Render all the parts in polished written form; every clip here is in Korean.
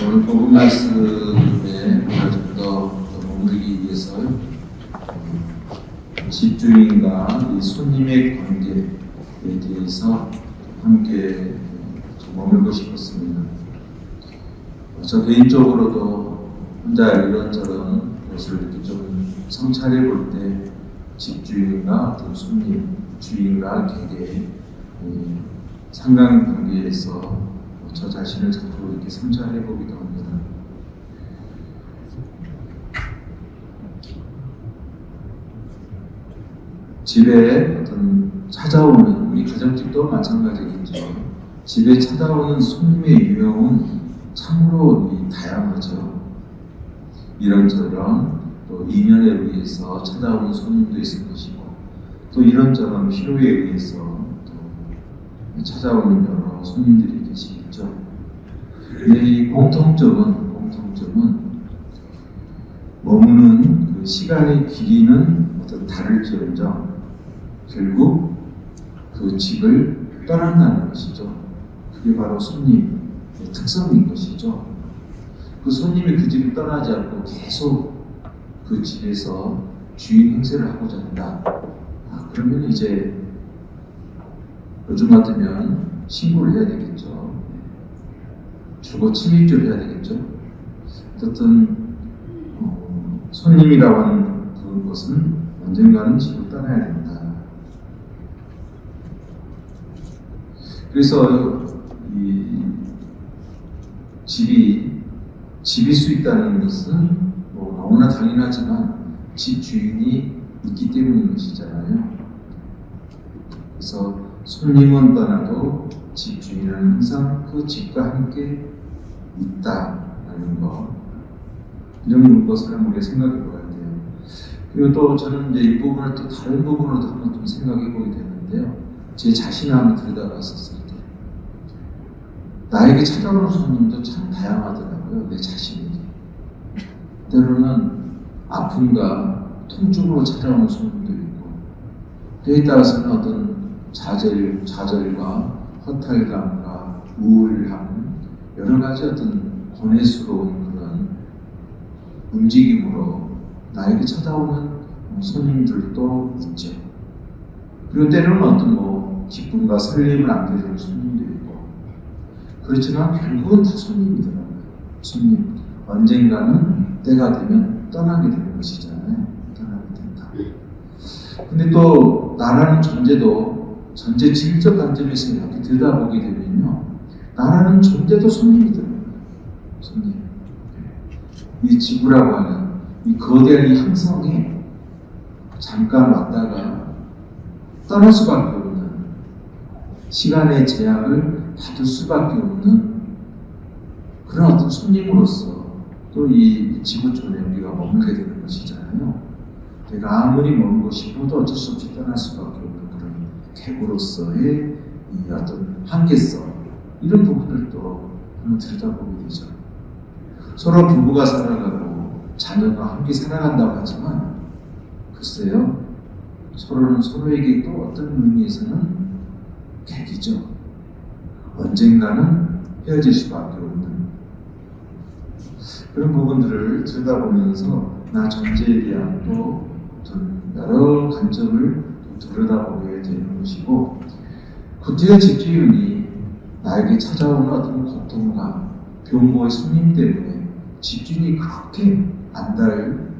오늘 복음 말씀에 좀 더 머무르기 위해서 집주인과 이 손님의 관계에 대해서 함께 좀 머물고 싶었습니다. 저 개인적으로도 혼자 이런저런 것을 이렇게 좀 성찰해 볼 때 집주인과 어떤 손님, 주인과 객의 상관관계에서 저 자신을 자꾸 이렇게 성찰해 보기도 합니다. 집에 어떤 찾아오는, 우리 가정집도 마찬가지겠죠. 집에 찾아오는 손님의 유형은 참으로 다양하죠. 이런저런 또 인연에 의해서 찾아오는 손님도 있을 것이고, 또 이런저런 필요에 의해서 또 찾아오는 여러 손님들이 계시겠죠. 근데 이 공통점은 머무는 그 시간의 길이는 어떤 다를지언정 결국 그 집을 떠난다는 것이죠. 그게 바로 손님의 특성인 것이죠. 그 손님이 그 집을 떠나지 않고 계속 그 집에서 주인 행세를 하고자 한다. 그러면 이제 요즘 같으면 신고를 해야 되겠죠. 주거 침입죄를 해야 되겠죠. 어쨌든 손님이라고 하는 그것은 언젠가는 집을 떠나야 된다. 그래서 이 집일 수 있다는 것은 너무나 당연하지만 집 주인이 있기 때문인 것이잖아요. 그래서 손님은 떠나도 집 주인은 항상 그 집과 함께 있다라는 것, 이런 것을 우리가 생각해 봐야 돼요. 그리고 또 저는 이제 이 부분을 또 다른 부분으로도 한번 좀 생각해 보게 되는데요. 제 자신을 한번 들여다봤었을 때 나에게 찾아오는 손님도 참 다양하더라고요. 내 자신에게 때로는 아픔과 통증으로 찾아오는 손님도 있고, 때에 따라서는 어떤 좌절과 허탈감과 우울함, 여러 가지 어떤 고뇌스러운 그런 움직임으로 나에게 찾아오는 손님들도 있죠. 그리고 때로는 어떤 기쁨과 설렘을 안겨주는 손님도 있고, 그렇지만 결국은 다 손님이더라고요. 손님. 언젠가는 때가 되면 떠나게 되는 것이잖아요. 떠나게 된다. 근데 또 나라는 존재 질적 관점에서 이렇게 들여다보게 되면요, 나라는 존재도 손님이더라고요. 손님. 이 지구라고 하는 이 거대한 이 항성에 잠깐 왔다가 떠날 수밖에 없는, 시간의 제약을 받을 수밖에 없는 그런 어떤 손님으로서 또 이 지구촌에 우리가 머물게 되는 것이잖아요. 내가 아무리 머물고 싶어도 어쩔 수 없이 떠날 수밖에 없는 그런 객으로서의 이 어떤 한계성, 이런 부분들도 한번 들여다보게 되죠. 서로 부부가 살아가고 자녀가 함께 살아간다고 하지만 글쎄요, 서로는 서로에게 또 어떤 의미에서는 객이죠. 언젠가는 헤어질 수밖에 없는 그런 부분들을 들여다보면서 나 존재에 대한 또 여러 관점을 들여다보게 되는 것이고, 구태여 집주인이 나에게 찾아오는 어떤 고통과 병고의 손님 때문에 집주인이 그렇게 안달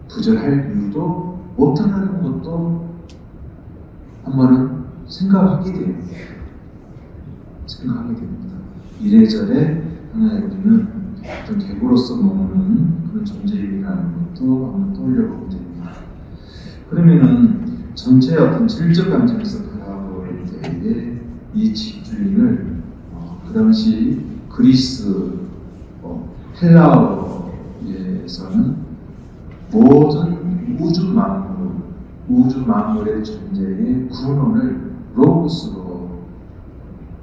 부절할 이유도 없다는 것도 한 번은 생각하게 됩니다. 이래저래 하나의 우리는 어떤 객으로서 머무는 그런 존재이라는 것도 한번 떠올려보게 됩니다. 그러면은 전체의 어떤 질적 관점에서 바라볼 때에 이 집주인을 그 당시 그리스 헬라어에서는 모든 우주 만물의 존재의 근원을 로고스로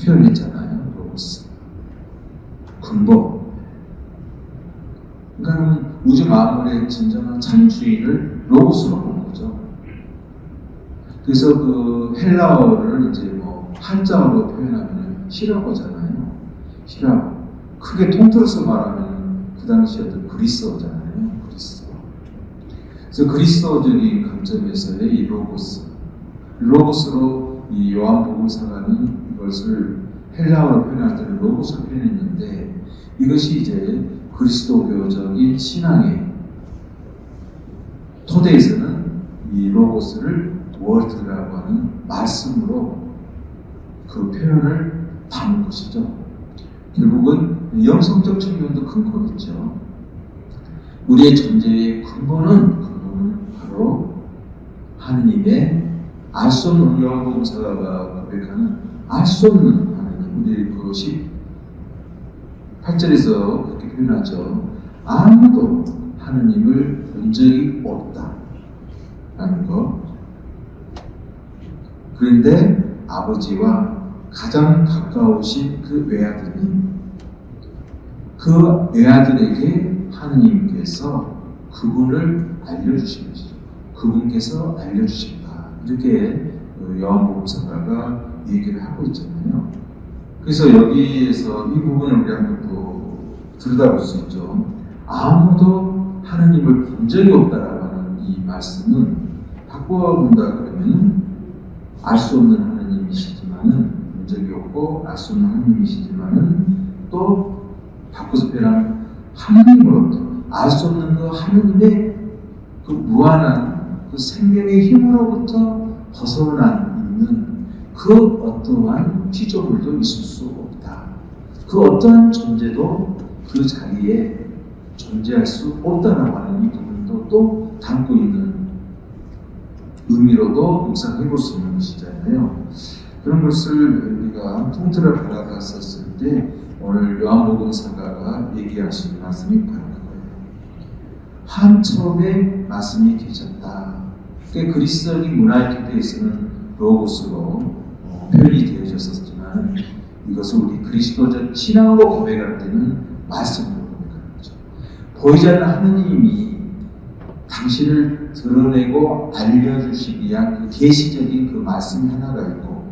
표현했잖아요. 로고스. 근본. 그러니까 우주 만물의 진정한 참 주인을 로고스로 본 거죠. 그래서 그 헬라어를 이제 한자어로 표현하면 시라고잖아요. 시라고. 크게 통틀어서 말하면 그 당시 어떤 그리스어잖아요. 그리스어. 그래서 그리스어적인 관점에서의 이 로고스로 이 요한복음사가는 이것을 헬라어로 표현할 때는 로고스로 표현했는데, 이것이 이제 그리스도교적인 신앙의 토대에서는 이 로고스를 워드라고 하는 말씀으로 그 표현을 담은 것이죠. 결국은 영성적 측면도 큰 거겠죠. 우리의 존재의 근본은 바로 하느님의 알 수 없는, 요한복음사가가 고백하는 알 수 없는 하나님. 우리 그 18절에서 그렇게 표현하죠. 아무도 하느님을 본 적이 없다 라는 것. 그런데 아버지와 가장 가까우신 그 외아들님, 그 외아들에게 하느님께서 그분을 알려주신 것이죠. 그분께서 알려주신다. 이렇게 요한복음사가가 얘기를 하고 있잖아요. 그래서 여기에서 이 부분을 우리 한번 또 들여다볼 수 있죠. 아무도 하느님을 본 적이 없다라고 하는 이 말씀은 바꿔본다 그러면 알 수 없는 하느님이시지만은 본 적이 없고 알 수 없는 하느님이시지만은 또 바꿔서 표현하면 하느님으로부터 알 수 없는 그 하느님의 그 무한한 그 생명의 힘으로부터 벗어난 있는 그 어떠한 피조물도 있을 수 없다. 그 어떠한 존재도 그 자리에 존재할 수 없다라고 하는 이 부분도 또 담고 있는 의미로도 묵상해 볼 수 있는 것이잖아요. 그런 것을 우리가 통틀어 바라봤었을 때 오늘 요한복음사가가 얘기하신 말씀이 바로 그거예요. 한 처음에 말씀이 계셨다. 그리스도인 문화의 토대에서는 로고스로 표현이 되어졌었지만 이것을 우리 그리스도적 신앙으로 고백할 때는 말씀으로 고백하는 거죠. 보이지 않는 하느님이 당신을 드러내고 알려주시기 위한 그 계시적인 그 말씀이 하나가 있고,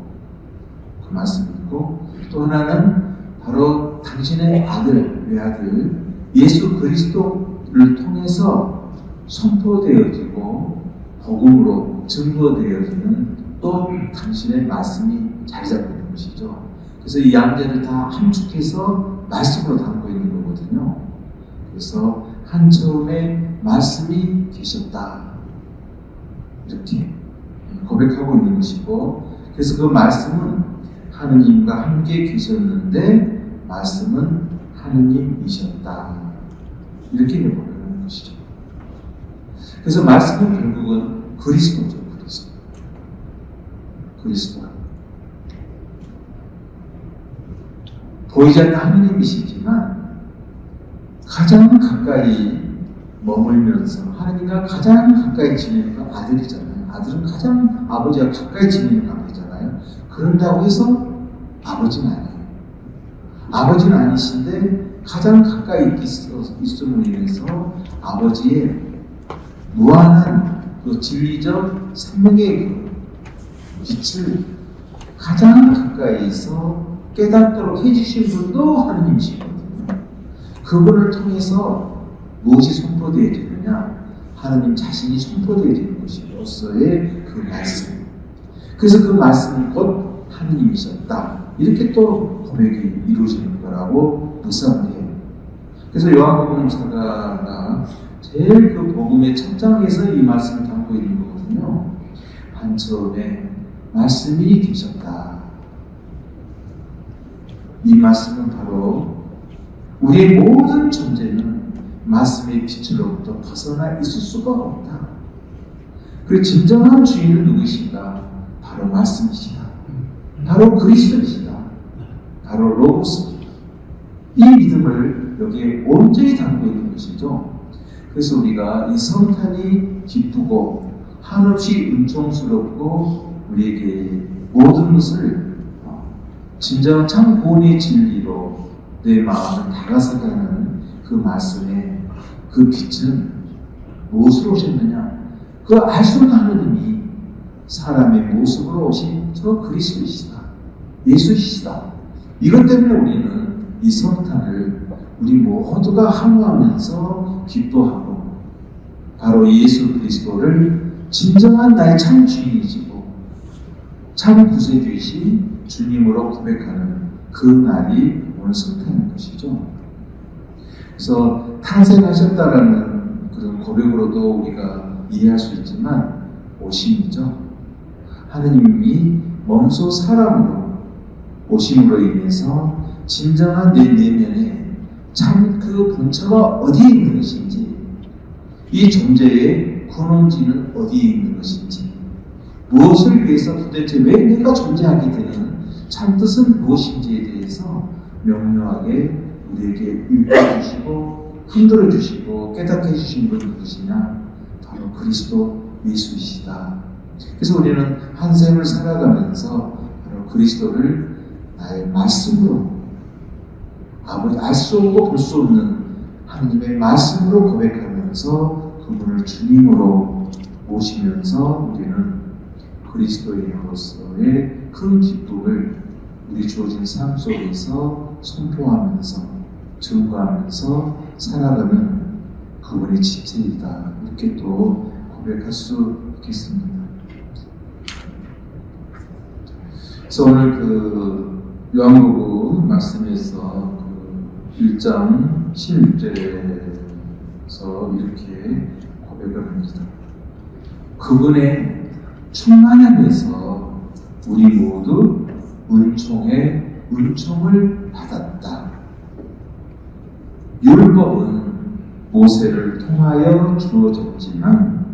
그 말씀이 있고, 또 하나는 바로 당신의 아들, 외아들 예수 그리스도를 통해서 선포되어지고 복음으로 증거되어지는 또 당신의 말씀이 자리 잡고 있는 것이죠. 그래서 이 양자를 다 함축해서 말씀으로 담고 있는 거거든요. 그래서 한 처음에 말씀이 계셨다 이렇게 고백하고 있는 것이고, 그래서 그 말씀은 하느님과 함께 계셨는데 말씀은 하느님이셨다 이렇게 고백하는 것이죠. 그래서 말씀은 결국은 그리스도죠. 그리스도. 보이지 않는 하느님이시지만 가장 가까이 머물면서 하느님과 가장 가까이 지내는 건 아들이잖아요. 아들은 가장 아버지와 가까이 지내는 아들이잖아요. 그런다고 해서 아버지는 아니에요. 아버지는 아니신데 가장 가까이 있음으로 인해서 아버지의 무한한 그 진리적 생명의 그 빛을 가장 가까이서 깨닫도록 해주신 분도 하느님이시거든요. 그분을 통해서 무엇이 선포되어지느냐? 하느님 자신이 선포되어지는 것이로서의 그 말씀. 그래서 그 말씀이 곧 하느님이셨다. 이렇게 또 고백이 이루어지는 거라고 묵상해요. 그래서 요한복음사가가 제일 그 복음의 첫 장에서 이 말씀을 담고 있는 거거든요. 한 처음에 말씀이 계셨다. 이 말씀은 바로 우리의 모든 존재는 말씀의 빛으로부터 벗어나 있을 수가 없다. 그 진정한 주인은 누구이신가? 바로 말씀이시다. 바로 그리스도이시다. 바로 로고스입니다. 이 믿음을 여기에 온전히 담고 있는 것이죠. 그래서 우리가 이 성탄이 기쁘고 한없이 은총스럽고 우리에게 모든 것을 진정한 참 구원의 진리로 내 마음을 다가서가는 그 말씀의 그 빛은 무엇으로 오셨느냐? 그 알 수 없는 하느님이 사람의 모습으로 오신 저 그리스도이시다. 예수이시다. 이것 때문에 우리는 이 성탄을 우리 모두가 항호하면서 기도하고 바로 예수 그리스도를 진정한 나의 참 주인이시고 참 구세주이신 주님으로 고백하는 그 날이 오늘 성탄인 것이죠. 그래서 탄생하셨다라는 그런 고백으로도 우리가 이해할 수 있지만 오심이죠. 하느님이 몸소 사람으로 오심으로 인해서 진정한 내 내면에 참 그 본처가 어디에 있는 것인지, 이 존재의 근원지는 어디에 있는 것인지, 무엇을 위해서 도대체 왜 내가 존재하게 되는 참 뜻은 무엇인지에 대해서 명료하게 우리에게 읽어주시고 흔들어 주시고 깨닫게 해주신 분이 누구시냐? 바로 그리스도 예수이시다. 그래서 우리는 한 생을 살아가면서 바로 그리스도를 나의 말씀으로, 아무리 알 수 없고 볼 수 없는 하느님의 말씀으로 고백하면서 그분을 주님으로 모시면서 우리는 그리스도인으로서의 큰 기쁨을 우리 주어진 삶 속에서 선포하면서 증거하면서 살아가는 그분의 지체이다. 이렇게 또 고백할 수 있겠습니다. 그래서 오늘 그 요한복음 말씀에서 그 1장 16절에서 이렇게 고백을 합니다. 그분의 충만함에서 우리 모두 은총을 받았다. 율법은 모세를 통하여 주어졌지만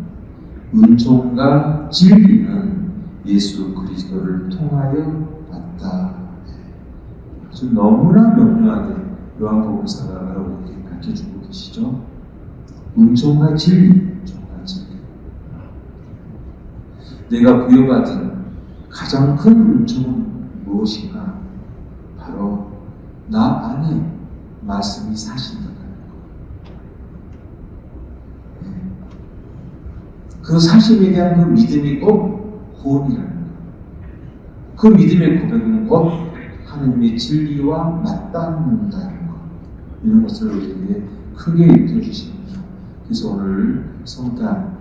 은총과 진리는 예수 그리스도를 통하여 받다. 아주 너무나 명료하게 요한복음사가 우리에게 밝혀주고 계시죠. 은총과 진리. 내가 부여받은 가장 큰 은총은 무엇인가? 바로 나 안에 말씀이 사신다는 것. 그 사심에 대한 그 믿음이 꼭 구원이라는 것. 그 믿음의 고백은 곧 하느님의 진리와 맞닿는다는 것. 이런 것을 우리에게 크게 일깨워주십니다. 그래서 오늘 성탄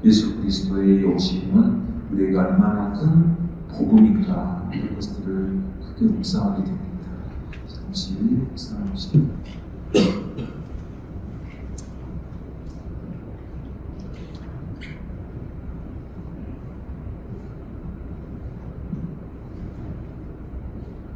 예수 그리스도의 오심은 우리에게 얼마나 큰 복음인가 이런 것들을 크게 묵상하게 됩니다. 잠시 묵상합시다.